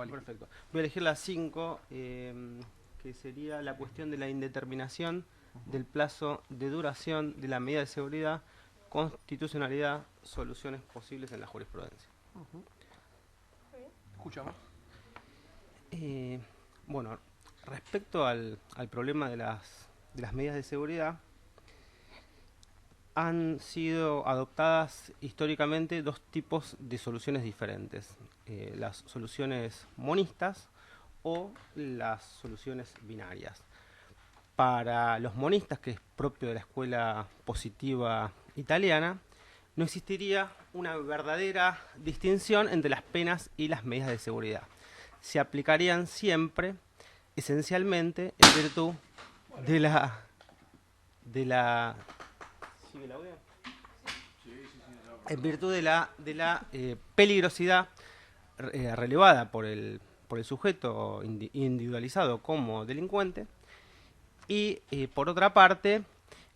va a elegir. Perfecto. Voy a elegir la 5, que sería la cuestión de la indeterminación del plazo de duración de la medida de seguridad, constitucionalidad, soluciones posibles en la jurisprudencia. Escuchamos. Bueno, respecto al problema de las medidas de seguridad, han sido adoptadas históricamente dos tipos de soluciones diferentes. Las soluciones monistas o las soluciones binarias. Para los monistas, que es propio de la escuela positiva italiana, no existiría una verdadera distinción entre las penas y las medidas de seguridad. Se aplicarían siempre, esencialmente, en virtud de la ¿sigue el audio? En virtud de la peligrosidad relevada por el sujeto individualizado como delincuente, y por otra parte,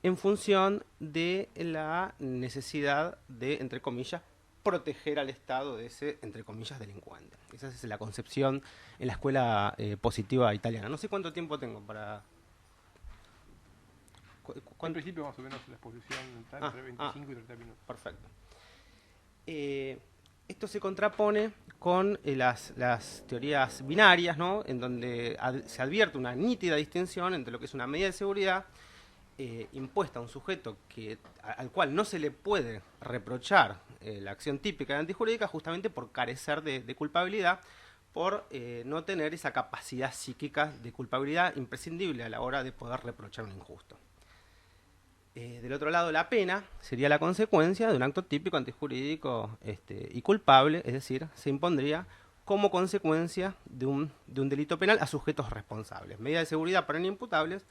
en función de la necesidad de, entre comillas, proteger al Estado de ese, entre comillas, delincuente. Esa es la concepción en la escuela positiva italiana. No sé cuánto tiempo tengo para... En principio, más o menos, la exposición está entre 25 y 30 minutos. Perfecto. Esto se contrapone con las teorías binarias, ¿no? En donde se advierte una nítida distinción entre lo que es una medida de seguridad impuesta a un sujeto al cual no se le puede reprochar la acción típica de antijurídica, justamente por carecer de culpabilidad, por no tener esa capacidad psíquica de culpabilidad imprescindible a la hora de poder reprochar un injusto. Del otro lado, la pena sería la consecuencia de un acto típico antijurídico y culpable, es decir, se impondría como consecuencia de un delito penal a sujetos responsables. Medidas de seguridad para inimputables,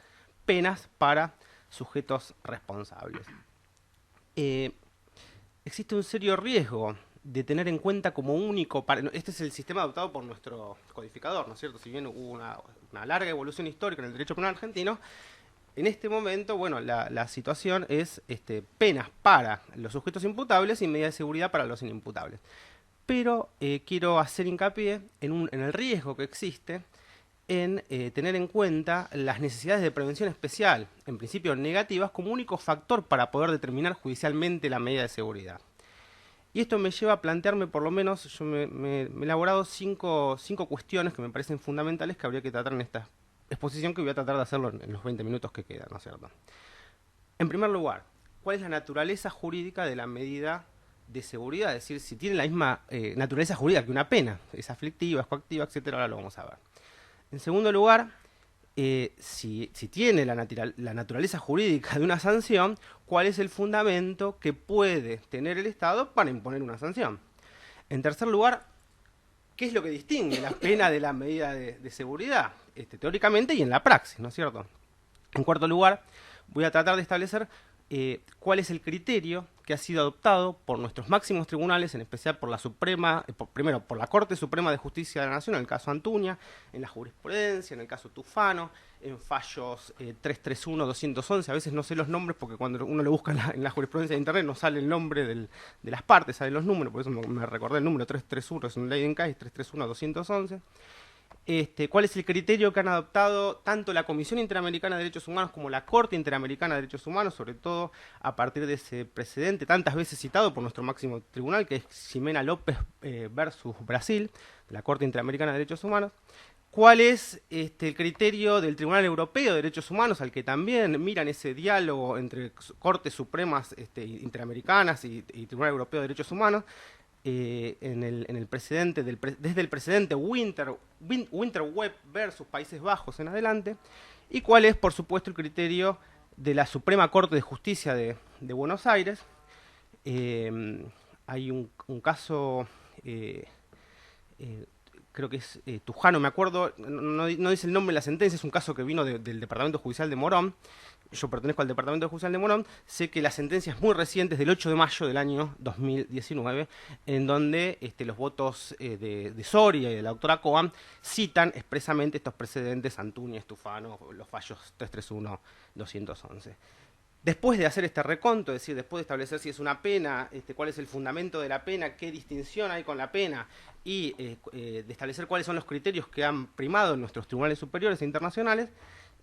penas para sujetos responsables. Existe un serio riesgo de tener en cuenta como único... Este es el sistema adoptado por nuestro codificador, ¿no es cierto? Si bien hubo una larga evolución histórica en el derecho penal argentino, en este momento, bueno, la situación es penas para los sujetos imputables y medidas de seguridad para los inimputables. Pero quiero hacer hincapié en el riesgo que existe en tener en cuenta las necesidades de prevención especial, en principio negativas, como único factor para poder determinar judicialmente la medida de seguridad. Y esto me lleva a plantearme, por lo menos, yo me he elaborado cinco cuestiones que me parecen fundamentales que habría que tratar en esta exposición, que voy a tratar de hacerlo en los 20 minutos que quedan, ¿no es cierto? En primer lugar, ¿cuál es la naturaleza jurídica de la medida de seguridad? Es decir, si tiene la misma naturaleza jurídica que una pena, es aflictiva, es coactiva, etcétera, ahora lo vamos a ver. En segundo lugar, si tiene la naturaleza jurídica de una sanción, ¿cuál es el fundamento que puede tener el Estado para imponer una sanción? En tercer lugar, ¿qué es lo que distingue la pena de la medida de seguridad? Teóricamente y en la praxis, ¿no es cierto? En cuarto lugar, voy a tratar de establecer cuál es el criterio que ha sido adoptado por nuestros máximos tribunales, en especial por la Suprema, primero por la Corte Suprema de Justicia de la Nación, en el caso Antuña, en la jurisprudencia, en el caso Tufano, en fallos 331, 211, a veces no sé los nombres porque cuando uno lo busca en la jurisprudencia de internet no sale el nombre de las partes, salen los números, por eso me recordé el número 331, es un Leiden Case, 331, 211. ¿Cuál es el criterio que han adoptado tanto la Comisión Interamericana de Derechos Humanos como la Corte Interamericana de Derechos Humanos, sobre todo a partir de ese precedente tantas veces citado por nuestro máximo tribunal, que es Ximena López versus Brasil, de la Corte Interamericana de Derechos Humanos? ¿Cuál es el criterio del Tribunal Europeo de Derechos Humanos, al que también miran ese diálogo entre Cortes Supremas Interamericanas y Tribunal Europeo de Derechos Humanos? En el precedente desde el precedente Winterweb versus Países Bajos en adelante, y cuál es, por supuesto, el criterio de la Suprema Corte de Justicia de Buenos Aires. Hay un caso, creo que es Tujano, me acuerdo, no dice el nombre de la sentencia, es un caso que vino del Departamento Judicial de Morón. Yo pertenezco al Departamento Judicial de Morón, sé que la sentencia es muy reciente, es del 8 de mayo del año 2019, en donde los votos de Soria y de la doctora Coam citan expresamente estos precedentes, Antuña, Tufano, los fallos 331, 211. Después de hacer este reconto, es decir, después de establecer si es una pena, cuál es el fundamento de la pena, qué distinción hay con la pena, y de establecer cuáles son los criterios que han primado en nuestros tribunales superiores e internacionales,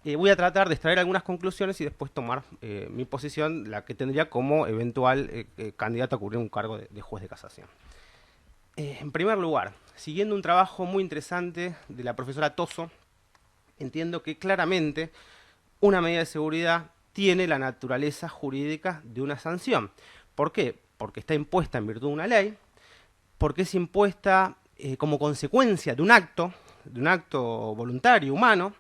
voy a tratar de extraer algunas conclusiones y después tomar mi posición, la que tendría como eventual candidato a cubrir un cargo de juez de casación. En primer lugar, siguiendo un trabajo muy interesante de la profesora Toso, entiendo que claramente una medida de seguridad tiene la naturaleza jurídica de una sanción. ¿Por qué? Porque está impuesta en virtud de una ley, porque es impuesta como consecuencia de un acto voluntario, humano.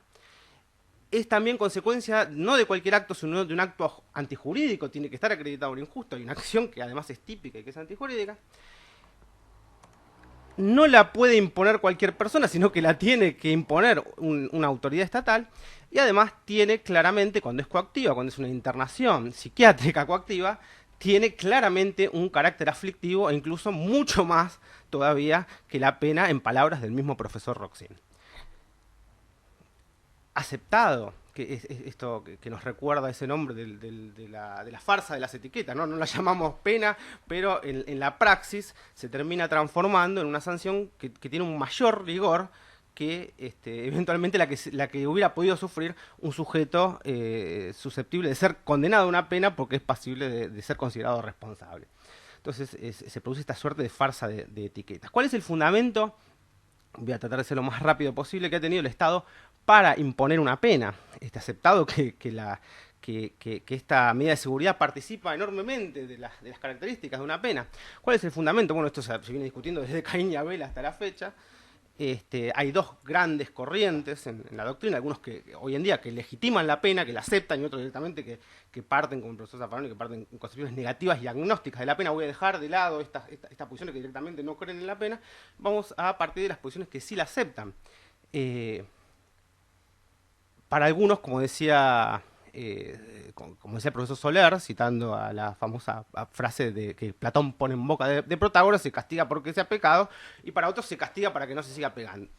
Es también consecuencia no de cualquier acto, sino de un acto antijurídico, tiene que estar acreditado por injusto, hay una acción que además es típica y que es antijurídica. No la puede imponer cualquier persona, sino que la tiene que imponer una autoridad estatal, y además tiene claramente, cuando es coactiva, cuando es una internación psiquiátrica coactiva, tiene claramente un carácter aflictivo e incluso mucho más todavía que la pena, en palabras del mismo profesor Roxin. Aceptado, que es esto que nos recuerda ese nombre de la farsa de las etiquetas, ¿no? No la llamamos pena, pero en la praxis se termina transformando en una sanción que tiene un mayor rigor que eventualmente la que hubiera podido sufrir un sujeto susceptible de ser condenado a una pena porque es pasible de ser considerado responsable. Entonces se produce esta suerte de farsa de etiquetas. ¿Cuál es el fundamento? Voy a tratar de ser lo más rápido posible, que ha tenido el Estado para imponer una pena. Aceptado que esta medida de seguridad participa enormemente de las características de una pena. ¿Cuál es el fundamento? Bueno, esto se viene discutiendo desde Caín y Abel hasta la fecha. Hay dos grandes corrientes en la doctrina, algunos que hoy en día que legitiman la pena, que la aceptan, y otros directamente que parten, como el profesor Zaffaroni, que parten en concepciones negativas y agnósticas de la pena. Voy a dejar de lado estas posiciones que directamente no creen en la pena. Vamos a partir de las posiciones que sí la aceptan. Para algunos, como decía el profesor Soler, citando a la famosa frase de que Platón pone en boca de Protágoras, se castiga porque sea pecado, y para otros se castiga para que no se siga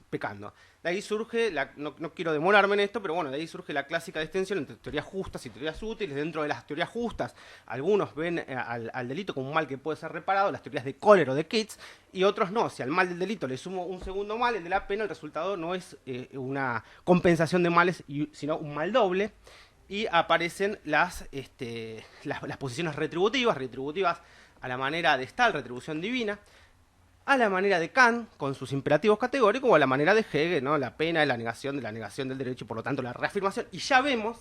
pecando. De ahí surge, no quiero demorarme en esto, pero bueno, de ahí surge la clásica distinción entre teorías justas y teorías útiles. Dentro de las teorías justas, algunos ven al delito como un mal que puede ser reparado, las teorías de Kohler o de Keats, y otros no. Si al mal del delito le sumo un segundo mal, el de la pena, el resultado no es una compensación de males, sino un mal doble. Y aparecen las posiciones retributivas a la manera de Stahl, retribución divina, a la manera de Kant, con sus imperativos categóricos, o a la manera de Hegel, ¿no? La pena es la negación del derecho y por lo tanto la reafirmación. Y ya vemos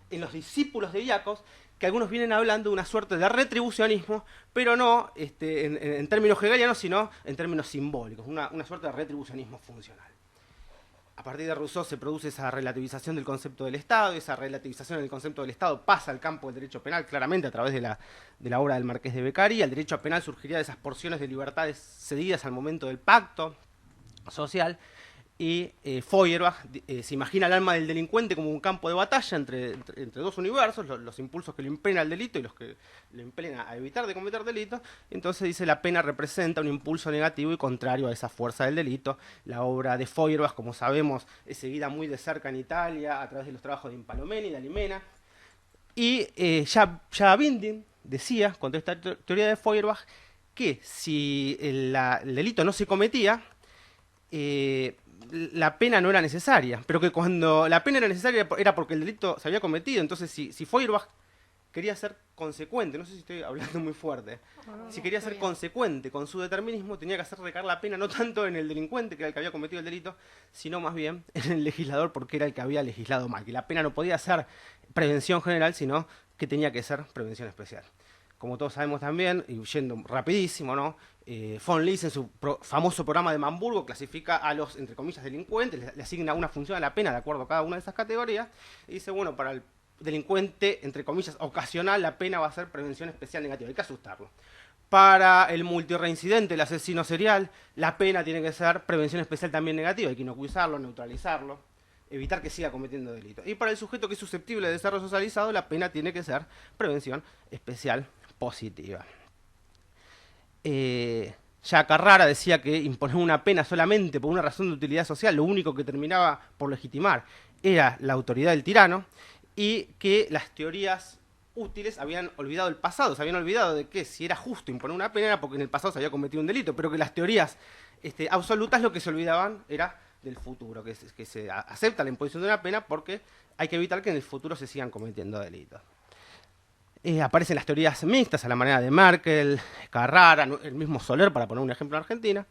en los discípulos de Iacos que algunos vienen hablando de una suerte de retribucionismo, pero no en términos hegelianos, sino en términos simbólicos, una suerte de retribucionismo funcional. A partir de Rousseau se produce esa relativización del concepto del Estado, y esa relativización del concepto del Estado pasa al campo del derecho penal, claramente a través de la obra del Marqués de Beccaria. El derecho penal surgiría de esas porciones de libertades cedidas al momento del pacto social, y Feuerbach se imagina el alma del delincuente como un campo de batalla entre dos universos, los impulsos que le impelen al delito y los que le impelen a evitar de cometer delitos. Entonces dice, la pena representa un impulso negativo y contrario a esa fuerza del delito. La obra de Feuerbach, como sabemos, es seguida muy de cerca en Italia a través de los trabajos de Impalomeni y de Alimena. Y ya Binding decía, contra esta teoría de Feuerbach, que si el delito no se cometía, la pena no era necesaria, pero que cuando la pena era necesaria era porque el delito se había cometido. Entonces, si Feuerbach quería ser consecuente, no sé si estoy hablando muy fuerte, si quería ser consecuente con su determinismo, tenía que hacer recaer la pena no tanto en el delincuente, que era el que había cometido el delito, sino más bien en el legislador, porque era el que había legislado mal, que la pena no podía ser prevención general, sino que tenía que ser prevención especial. Como todos sabemos también, y yendo rapidísimo, ¿no? Von Lis en su famoso programa de Hamburgo clasifica a los, entre comillas, delincuentes, le asigna una función a la pena de acuerdo a cada una de esas categorías, y dice, bueno, para el delincuente, entre comillas, ocasional, la pena va a ser prevención especial negativa, hay que asustarlo. Para el multireincidente, el asesino serial, la pena tiene que ser prevención especial también negativa, hay que inoculizarlo, neutralizarlo, evitar que siga cometiendo delitos. Y para el sujeto que es susceptible de ser resocializado, la pena tiene que ser prevención especial positiva. Ya Carrara decía que imponer una pena solamente por una razón de utilidad social, lo único que terminaba por legitimar era la autoridad del tirano, y que las teorías útiles habían olvidado el pasado, se habían olvidado de que si era justo imponer una pena era porque en el pasado se había cometido un delito, pero que las teorías absolutas lo que se olvidaban era del futuro, que se acepta la imposición de una pena porque hay que evitar que en el futuro se sigan cometiendo delitos. Aparecen las teorías mixtas a la manera de Merkel, Carrara, el mismo Soler, para poner un ejemplo en Argentina.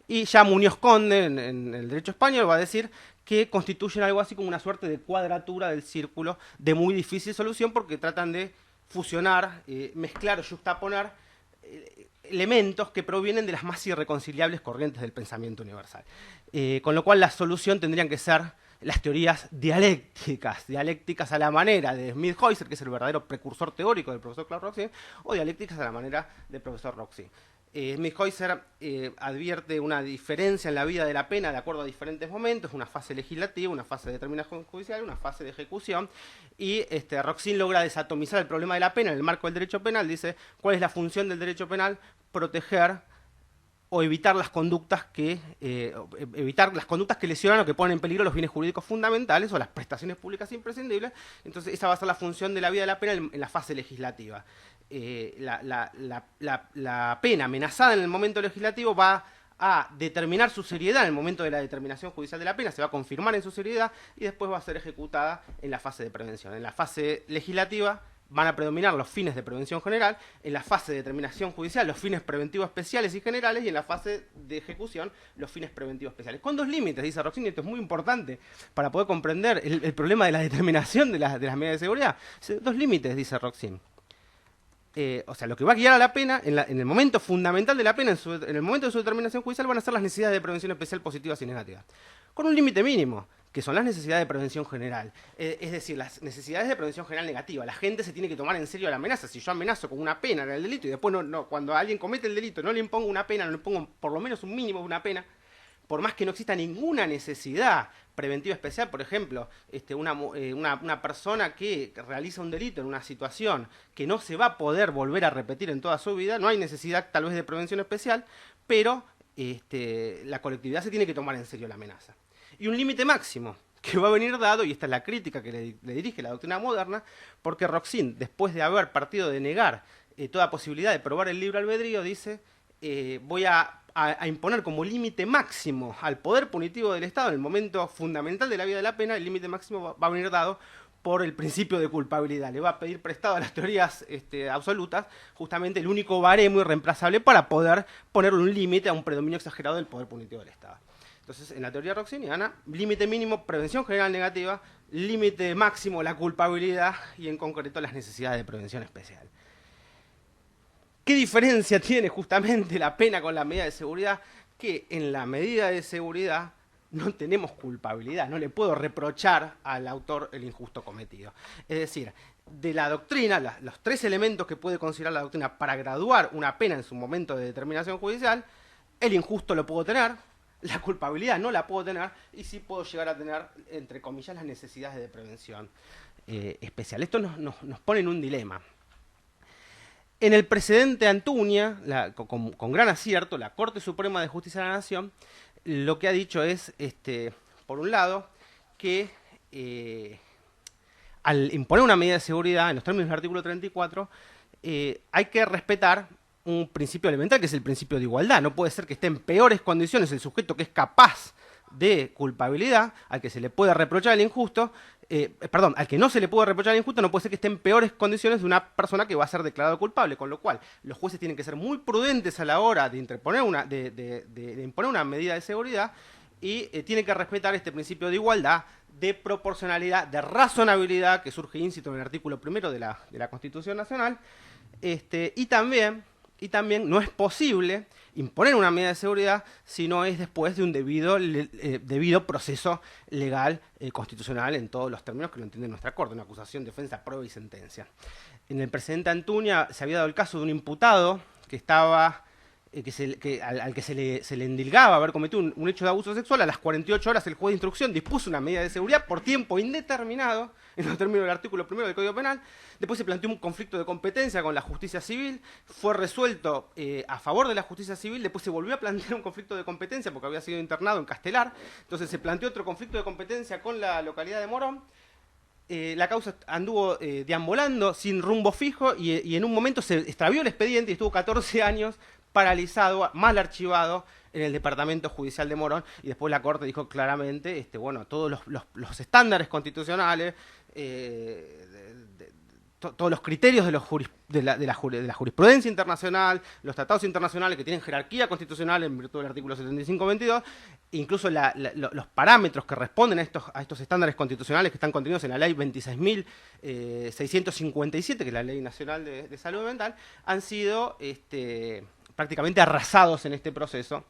Y ya Muñoz Conde, en el derecho español, va a decir que constituyen algo así como una suerte de cuadratura del círculo de muy difícil solución porque tratan de fusionar, mezclar o juxtaponer elementos que provienen de las más irreconciliables corrientes del pensamiento universal. Con lo cual la solución tendrían que ser las teorías dialécticas a la manera de Schmidt-Heuser, que es el verdadero precursor teórico del profesor Klaus Roxin, o dialécticas a la manera del profesor Roxin. Schmidt-Heuser advierte una diferencia en la vida de la pena de acuerdo a diferentes momentos, una fase legislativa, una fase de determinación judicial, una fase de ejecución, y Roxin logra desatomizar el problema de la pena en el marco del derecho penal. Dice, ¿cuál es la función del derecho penal? Proteger o evitar las conductas que lesionan o que ponen en peligro los bienes jurídicos fundamentales o las prestaciones públicas imprescindibles. Entonces esa va a ser la función de la vida de la pena en la fase legislativa. La pena amenazada en el momento legislativo va a determinar su seriedad en el momento de la determinación judicial de la pena, se va a confirmar en su seriedad y después va a ser ejecutada en la fase de prevención. En la fase legislativa van a predominar los fines de prevención general, en la fase de determinación judicial los fines preventivos especiales y generales, y en la fase de ejecución los fines preventivos especiales. Con dos límites, dice Roxin, y esto es muy importante para poder comprender el problema de la determinación de las medidas de seguridad. Dos límites, dice Roxin. O sea, lo que va a guiar a la pena, en el momento fundamental de la pena, en el momento de su determinación judicial, van a ser las necesidades de prevención especial positivas y negativas. Con un límite mínimo, que son las necesidades de prevención general. Es decir, las necesidades de prevención general negativa. La gente se tiene que tomar en serio la amenaza. Si yo amenazo con una pena en el delito y después cuando alguien comete el delito no le impongo una pena, no le pongo por lo menos un mínimo de una pena, por más que no exista ninguna necesidad preventiva especial, por ejemplo, una persona que realiza un delito en una situación que no se va a poder volver a repetir en toda su vida, no hay necesidad tal vez de prevención especial, pero la colectividad se tiene que tomar en serio la amenaza. Y un límite máximo que va a venir dado, y esta es la crítica que le dirige la doctrina moderna, porque Roxin, después de haber partido de negar toda posibilidad de probar el libre albedrío, dice, voy a imponer como límite máximo al poder punitivo del Estado en el momento fundamental de la vida de la pena. El límite máximo va a venir dado por el principio de culpabilidad. Le va a pedir prestado a las teorías absolutas justamente el único baremo irreemplazable para poder ponerle un límite a un predominio exagerado del poder punitivo del Estado. Entonces, en la teoría roxiniana, límite mínimo, prevención general negativa, límite máximo, la culpabilidad y, en concreto, las necesidades de prevención especial. ¿Qué diferencia tiene justamente la pena con la medida de seguridad? Que en la medida de seguridad no tenemos culpabilidad, no le puedo reprochar al autor el injusto cometido. Es decir, de la doctrina, los tres elementos que puede considerar la doctrina para graduar una pena en su momento de determinación judicial, el injusto lo puedo tener, la culpabilidad no la puedo tener, y sí puedo llegar a tener, entre comillas, las necesidades de prevención especial. Esto nos pone en un dilema. En el precedente Antuña, con gran acierto, la Corte Suprema de Justicia de la Nación lo que ha dicho es, por un lado, que al imponer una medida de seguridad, en los términos del artículo 34, hay que respetar un principio elemental, que es el principio de igualdad. No puede ser que esté en peores condiciones el sujeto que es capaz de culpabilidad, al que se le puede reprochar el injusto, al que no se le puede reprochar el injusto, no puede ser que esté en peores condiciones de una persona que va a ser declarado culpable, con lo cual los jueces tienen que ser muy prudentes a la hora de imponer una medida de seguridad y tienen que respetar este principio de igualdad, de proporcionalidad, de razonabilidad, que surge íncito en el artículo 1 de la Constitución Nacional, y también no es posible imponer una medida de seguridad si no es después de un debido proceso legal constitucional en todos los términos que lo entiende nuestra Corte, una acusación, defensa, prueba y sentencia. En el precedente Antuña se había dado el caso de un imputado que estaba al que se le endilgaba haber cometido un hecho de abuso sexual. A las 48 horas el juez de instrucción dispuso una medida de seguridad por tiempo indeterminado, en los términos del artículo 1 del Código Penal. Después se planteó un conflicto de competencia con la justicia civil, fue resuelto a favor de la justicia civil. Después se volvió a plantear un conflicto de competencia porque había sido internado en Castelar, entonces se planteó otro conflicto de competencia con la localidad de Morón. la causa anduvo deambulando sin rumbo fijo y en un momento se extravió el expediente y estuvo 14 años paralizado, mal archivado en el Departamento Judicial de Morón, y después la Corte dijo claramente, bueno, todos los estándares constitucionales, todos los criterios de la jurisprudencia internacional, los tratados internacionales que tienen jerarquía constitucional en virtud del artículo 75-22, incluso los parámetros que responden a estos estándares constitucionales que están contenidos en la ley 26.657, que es la Ley Nacional de Salud Mental, han sido prácticamente arrasados en este proceso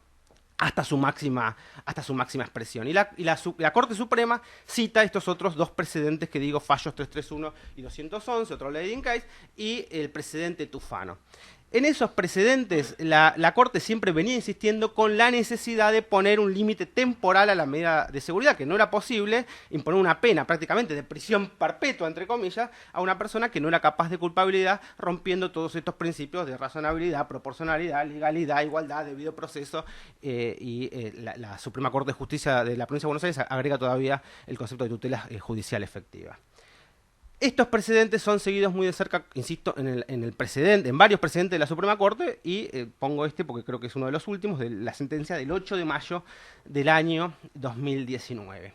hasta su máxima expresión. Y la Corte Suprema cita estos otros dos precedentes que digo, fallos 331 y 211, otro leading case, y el precedente Tufano. En esos precedentes, la Corte siempre venía insistiendo con la necesidad de poner un límite temporal a la medida de seguridad, que no era posible imponer una pena prácticamente de prisión perpetua, entre comillas, a una persona que no era capaz de culpabilidad, rompiendo todos estos principios de razonabilidad, proporcionalidad, legalidad, igualdad, debido proceso, la Suprema Corte de Justicia de la Provincia de Buenos Aires agrega todavía el concepto de tutela judicial efectiva. Estos precedentes son seguidos muy de cerca, insisto, en varios precedentes de la Suprema Corte, y pongo porque creo que es uno de los últimos, de la sentencia del 8 de mayo del año 2019.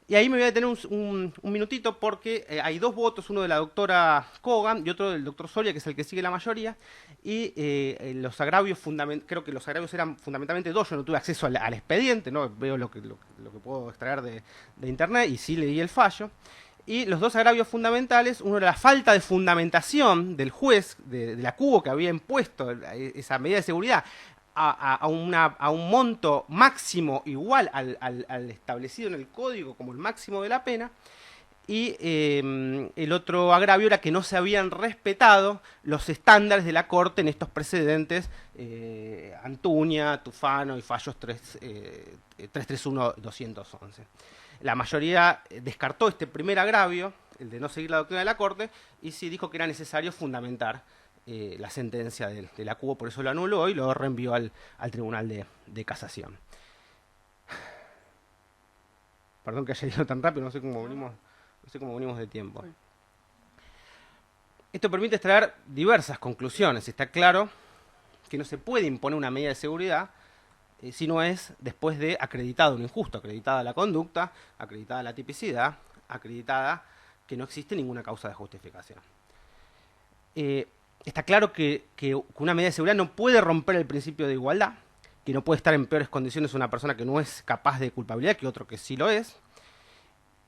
Y ahí me voy a detener un minutito porque hay dos votos, uno de la doctora Kogan y otro del doctor Soria, que es el que sigue la mayoría, y los agravios, creo que los agravios eran fundamentalmente dos. Yo no tuve acceso al expediente, ¿no? Veo lo que puedo extraer de internet, y sí leí el fallo. Y los dos agravios fundamentales, uno era la falta de fundamentación del juez de la CUBO, que había impuesto esa medida de seguridad a un monto máximo igual al establecido en el código como el máximo de la pena. Y el otro agravio era que no se habían respetado los estándares de la Corte en estos precedentes, Antuña, Tufano y fallos 331-211. La mayoría descartó este primer agravio, el de no seguir la doctrina de la Corte, y sí dijo que era necesario fundamentar la sentencia de la CUBO, por eso lo anuló y lo reenvió al Tribunal de Casación. Perdón que haya ido tan rápido, no sé cómo venimos de tiempo. Esto permite extraer diversas conclusiones. Está claro que no se puede imponer una medida de seguridad si no es después de acreditado un injusto, acreditada la conducta, acreditada la tipicidad, acreditada que no existe ninguna causa de justificación. Está claro que una medida de seguridad no puede romper el principio de igualdad, que no puede estar en peores condiciones una persona que no es capaz de culpabilidad que otro que sí lo es.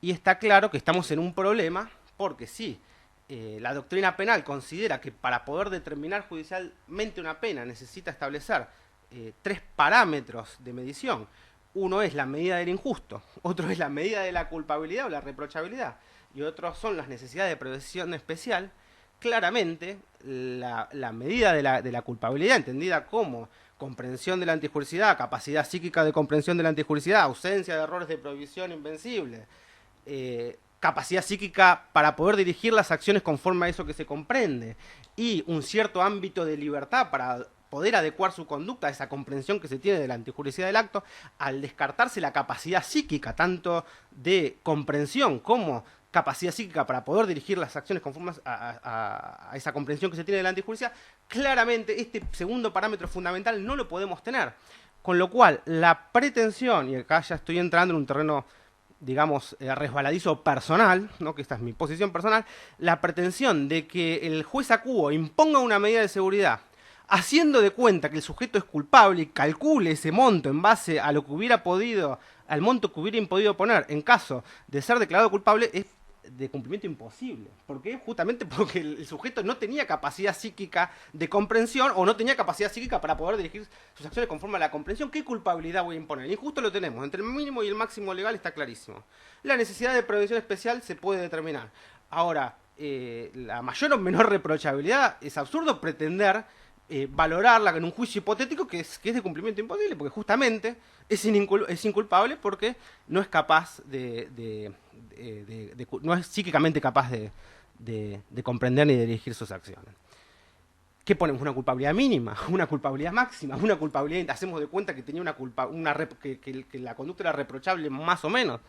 Y está claro que estamos en un problema porque si la doctrina penal considera que para poder determinar judicialmente una pena necesita establecer tres parámetros de medición. Uno es la medida del injusto, otro es la medida de la culpabilidad o la reprochabilidad, y otros son las necesidades de prevención especial. Claramente, la medida de la culpabilidad, entendida como comprensión de la antijuricidad, capacidad psíquica de comprensión de la antijuricidad, ausencia de errores de prohibición invencible, capacidad psíquica para poder dirigir las acciones conforme a eso que se comprende, y un cierto ámbito de libertad para poder adecuar su conducta a esa comprensión que se tiene de la antijuricidad del acto, al descartarse la capacidad psíquica, tanto de comprensión como capacidad psíquica para poder dirigir las acciones conforme a esa comprensión que se tiene de la antijuricidad, claramente este segundo parámetro fundamental no lo podemos tener. Con lo cual, la pretensión, y acá ya estoy entrando en un terreno, digamos, resbaladizo personal, ¿no? Que esta es mi posición personal, la pretensión de que el juez acuo imponga una medida de seguridad haciendo de cuenta que el sujeto es culpable y calcule ese monto en base a lo que hubiera podido, al monto que hubiera podido poner en caso de ser declarado culpable, es de cumplimiento imposible. ¿Por qué? Justamente porque el sujeto no tenía capacidad psíquica de comprensión o no tenía capacidad psíquica para poder dirigir sus acciones conforme a la comprensión. ¿Qué culpabilidad voy a imponer? El injusto lo tenemos. Entre el mínimo y el máximo legal está clarísimo. La necesidad de prevención especial se puede determinar. Ahora, la mayor o menor reprochabilidad, es absurdo pretender valorarla en un juicio hipotético que es de cumplimiento imposible, porque justamente es inculpable porque no es capaz no es psíquicamente capaz de comprender ni de dirigir sus acciones. ¿Qué ponemos? ¿Una culpabilidad mínima? ¿Una culpabilidad máxima? ¿Una culpabilidad? ¿Hacemos de cuenta que tenía que la conducta era reprochable más o menos?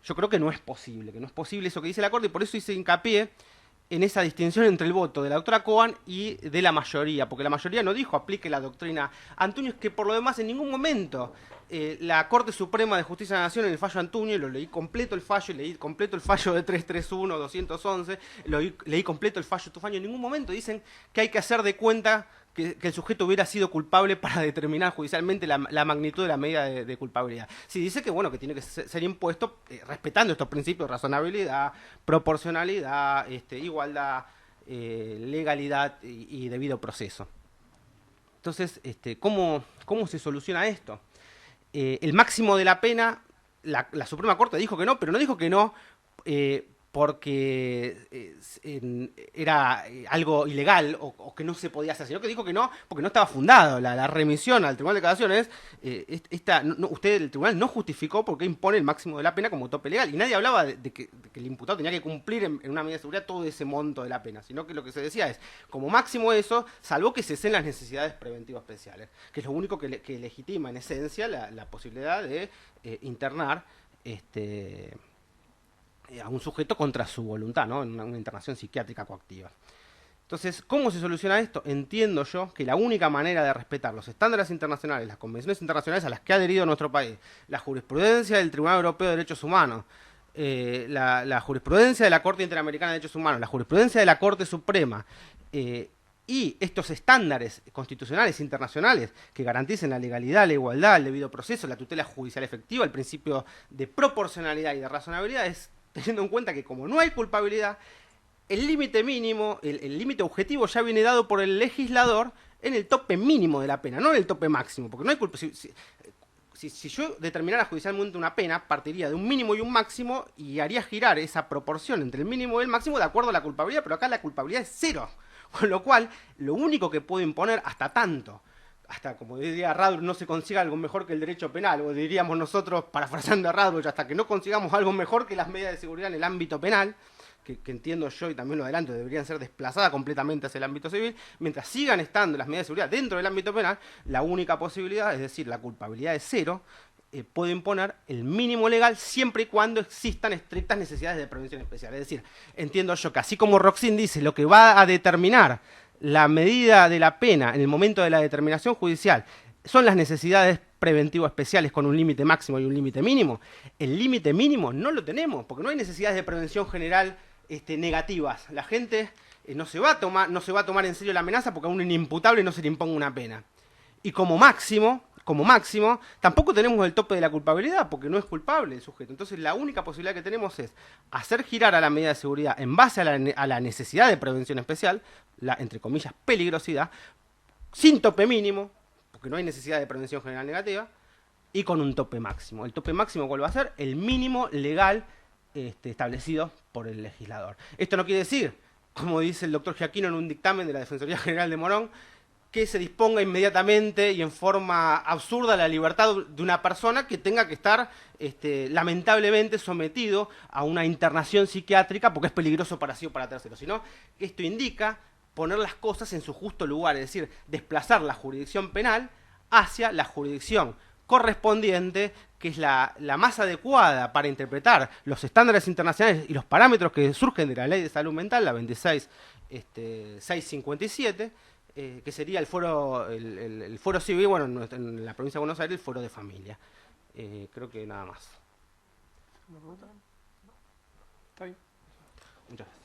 Yo creo que no es posible eso que dice la Corte, y por eso hice hincapié en esa distinción entre el voto de la doctora Cohen y de la mayoría, porque la mayoría no dijo aplique la doctrina Antuño, es que por lo demás en ningún momento la Corte Suprema de Justicia de la Nación en el fallo Antuño, y lo leí completo el fallo, leí completo el fallo de 331, 211, leí completo el fallo Tufaño, en ningún momento dicen que hay que hacer de cuenta que el sujeto hubiera sido culpable para determinar judicialmente la magnitud de la medida de culpabilidad. Sí, dice que bueno, que tiene que ser impuesto respetando estos principios de razonabilidad, proporcionalidad, igualdad, legalidad y debido proceso. Entonces, ¿cómo se soluciona esto? El máximo de la pena, la Suprema Corte dijo que no, pero no dijo que no porque era algo ilegal o que no se podía hacer, sino que dijo que no porque no estaba fundado. La remisión al Tribunal de Casación es, el Tribunal no justificó por qué impone el máximo de la pena como tope legal, y nadie hablaba de que el imputado tenía que cumplir en una medida de seguridad todo ese monto de la pena, sino que lo que se decía es, como máximo eso, salvo que cesen las necesidades preventivas especiales, que es lo único que legitima en esencia la posibilidad de internar a un sujeto contra su voluntad, ¿no? En una internación psiquiátrica coactiva. Entonces, ¿cómo se soluciona esto? Entiendo yo que la única manera de respetar los estándares internacionales, las convenciones internacionales a las que ha adherido nuestro país, la jurisprudencia del Tribunal Europeo de Derechos Humanos, la jurisprudencia de la Corte Interamericana de Derechos Humanos, la jurisprudencia de la Corte Suprema, y estos estándares constitucionales internacionales que garanticen la legalidad, la igualdad, el debido proceso, la tutela judicial efectiva, el principio de proporcionalidad y de razonabilidad, es teniendo en cuenta que como no hay culpabilidad, el límite mínimo, el límite objetivo ya viene dado por el legislador en el tope mínimo de la pena, no en el tope máximo, porque no hay culpa. Si yo determinara judicialmente una pena, partiría de un mínimo y un máximo y haría girar esa proporción entre el mínimo y el máximo de acuerdo a la culpabilidad, pero acá la culpabilidad es cero, con lo cual lo único que puedo imponer hasta como diría Radbruch, no se consiga algo mejor que el derecho penal, o diríamos nosotros, parafraseando a Radbruch, hasta que no consigamos algo mejor que las medidas de seguridad en el ámbito penal, que entiendo yo y también lo adelanto, deberían ser desplazadas completamente hacia el ámbito civil, mientras sigan estando las medidas de seguridad dentro del ámbito penal, la única posibilidad, es decir, la culpabilidad es cero, puede imponer el mínimo legal siempre y cuando existan estrictas necesidades de prevención especial. Es decir, entiendo yo que así como Roxin dice, lo que va a determinar la medida de la pena en el momento de la determinación judicial son las necesidades preventivas especiales con un límite máximo y un límite mínimo. El límite mínimo no lo tenemos, porque no hay necesidades de prevención general negativas. La gente no se va a tomar en serio la amenaza porque a un inimputable no se le imponga una pena. Y como máximo, tampoco tenemos el tope de la culpabilidad, porque no es culpable el sujeto. Entonces la única posibilidad que tenemos es hacer girar a la medida de seguridad en base a la necesidad de prevención especial, la, entre comillas, peligrosidad, sin tope mínimo, porque no hay necesidad de prevención general negativa, y con un tope máximo. El tope máximo, ¿cuál va a ser? El mínimo legal establecido por el legislador. Esto no quiere decir, como dice el doctor Giaquino en un dictamen de la Defensoría General de Morón, que se disponga inmediatamente y en forma absurda la libertad de una persona que tenga que estar lamentablemente sometido a una internación psiquiátrica porque es peligroso para sí o para terceros, sino que esto indica poner las cosas en su justo lugar, es decir, desplazar la jurisdicción penal hacia la jurisdicción correspondiente, que es la más adecuada para interpretar los estándares internacionales y los parámetros que surgen de la Ley de Salud Mental, la 26.657, que sería el foro civil, bueno, en la provincia de Buenos Aires, el foro de familia. Creo que nada más. ¿Una pregunta? ¿Está bien? Muchas gracias.